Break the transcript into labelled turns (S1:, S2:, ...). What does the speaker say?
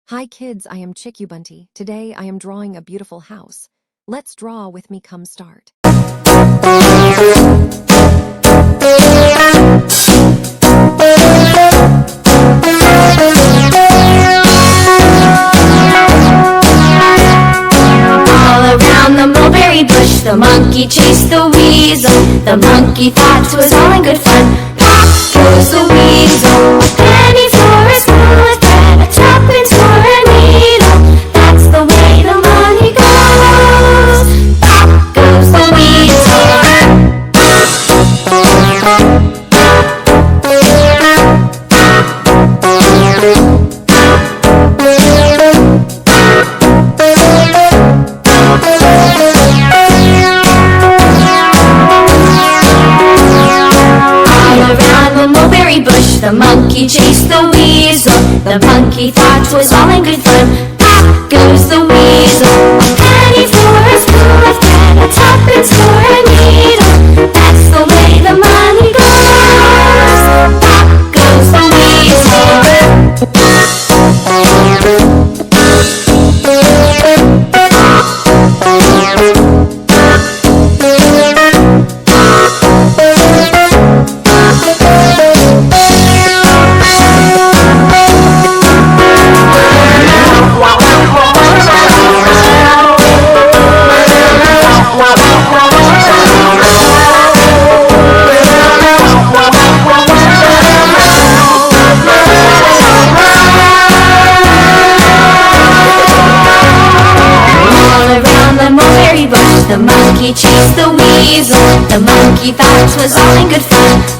S1: Hi kids, I am Chikubunty. Today I am drawing a beautiful house. Let's draw with me, come start.
S2: All around the mulberry bush, the monkey chased the weasel. The monkey thought 'twas all in good fun. Pop goes the weasel, a penny for a spool of thread, a tuppence for a needle. That's the way the money goes. Pop goes the weasel. The monkey chased the weasel. The monkey thought 'twas all in good fun. Pop goes the weasel, a penny for a spool of thread, a tuppence for a needle. That's the way the money goes. Pop goes the weasel. The monkey chased the weasel. The monkey thought 'twas all in good fun.